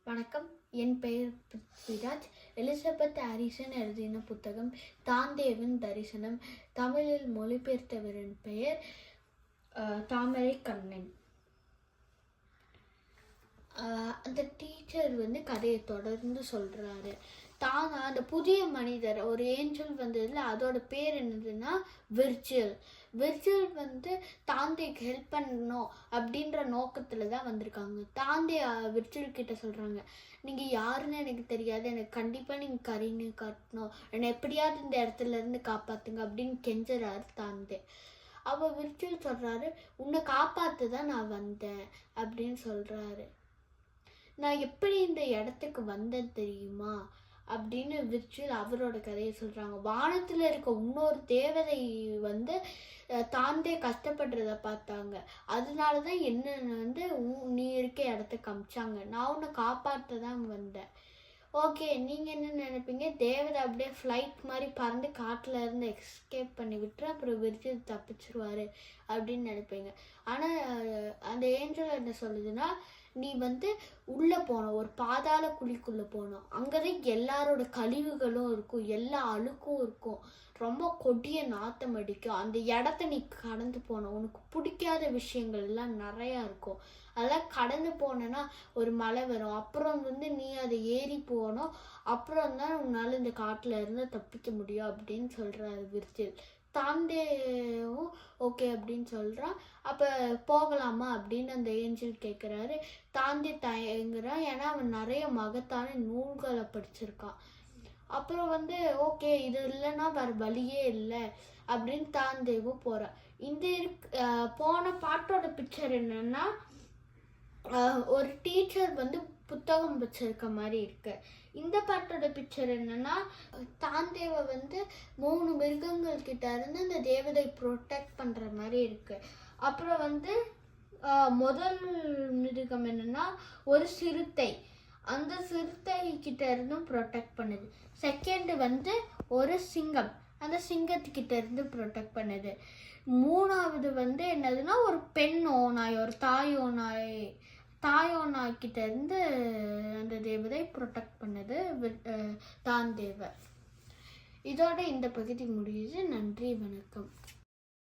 வணக்கம். என் பெயர் Prithviraj. Elizabeth Harrison எழுதின புத்தகம் தாந்தேவின் தரிசனம். தமிழில் மொழிபெயர்த்தவரின் பெயர் தாமரை கண்ணன். அந்த டீச்சர் கதையை தொடர்ந்து சொல்கிறாரு. அந்த புதிய மனிதர் ஒரு ஏஞ்சல் வந்ததில் அதோட பேர் என்னதுன்னா விர்ஜில். தாந்தேக்கு ஹெல்ப் பண்ணணும் அப்படின்ற நோக்கத்தில் தான் வந்திருக்காங்க. தாந்தே விர்ஜில் கிட்ட சொல்கிறாங்க, நீங்கள் யாருன்னு எனக்கு தெரியாது, எனக்கு கண்டிப்பாக நீங்கள் கரின்னு காட்டணும், என்னை எப்படியாவது இந்த இடத்துல இருந்து காப்பாற்றுங்க அப்படின்னு கெஞ்சுறாரு தாந்தே. அவள் விர்ஜில் சொல்கிறாரு, உன்னை காப்பாற்ற தான் நான் வந்தேன் அப்படின்னு சொல்கிறாரு. நான் எப்படி இந்த இடத்துக்கு வந்தேன் தெரியுமா அப்படின்னு விர்ஜில் அவரோட கதையை சொல்கிறாங்க. வானத்தில் இருக்க இன்னொரு தேவதை தாந்தே கஷ்டப்படுறத பார்த்தாங்க. அதனால தான் என்னன்னு நீ இருக்க இடத்துக்கு அமிச்சாங்க. நான் உன்னை காப்பாற்ற தான் வந்தேன். ஓகே, நீங்கள் என்ன நினைப்பீங்க? தேவதை அப்படியே ஃப்ளைட் மாதிரி பறந்து காட்டில் இருந்து எஸ்கேப் பண்ணி விட்டு அப்புறம் விர்ஜில் தப்பிச்சிருவாரு அப்படின்னு நினைப்பீங்க. ஆனால் அந்த ஏஞ்சல் என்ன சொல்லுதுன்னா, நீ உள்ளே போனோம், ஒரு பாதாள குழிக்குள்ளே போனோம். அங்கே தான் எல்லாரோட கழிவுகளும் இருக்கும், எல்லா அழுக்கும் இருக்கும், ரொம்ப கொடிய நாத்தம் அடிக்கும். அந்த இடத்த நீ கடந்து போனோம், உனக்கு பிடிக்காத விஷயங்கள் எல்லாம் நிறையா இருக்கும். அதெல்லாம் கடந்து போனேன்னா ஒரு மலை வரும், அப்புறம் நீ அதை ஏறி போகணும், அப்புறம் தான் உன்னால் இந்த காட்டில் இருந்து தப்பிக்க முடியும் அப்படின்னு சொல்கிறாரு விர்ஜில். தாந்தேவும் ஓகே அப்படின்னு சொல்கிறான். அப்போ போகலாமா அப்படின்னு அந்த ஏஞ்சல் கேட்குறாரு. தாந்தே தயங்குறான், ஏன்னா அவன் நிறைய மகத்தான நூல்களை படிச்சிருக்கான். அப்புறம் ஓகே இது இல்லைன்னா வேறு வழியே இல்லை அப்படின்னு தாந்தேவும் போகிறான். போன பாட்டோட பிக்சர் என்னன்னா, ஒரு டீச்சர் புத்தகம் வச்சிருக்க மாதிரி இருக்கு. இந்த பாட்டோட பிக்சர் என்னன்னா, தாந்தேவை 3 மிருகங்கள் கிட்ட இருந்து அந்த தேவதை ப்ரொடெக்ட் பண்ற மாதிரி இருக்கு. அப்புறம் முதல் மிருகம் என்னன்னா ஒரு சிறுத்தை, அந்த சிறுத்தை கிட்ட இருந்தும் ப்ரொடெக்ட் பண்ணுது. செகண்ட் ஒரு சிங்கம், அந்த சிங்கத்துக்கிட்ட இருந்து ப்ரொடெக்ட் பண்ணுது. மூணாவது என்னதுன்னா ஒரு பெண் ஓநாய், ஒரு தாயோநாய்கிட்ட இருந்து அந்த தேவதை ப்ரொடெக்ட் பண்ணது தாந்தேவை. இதோட இந்த பகுதி முடியுது. நன்றி, வணக்கம்.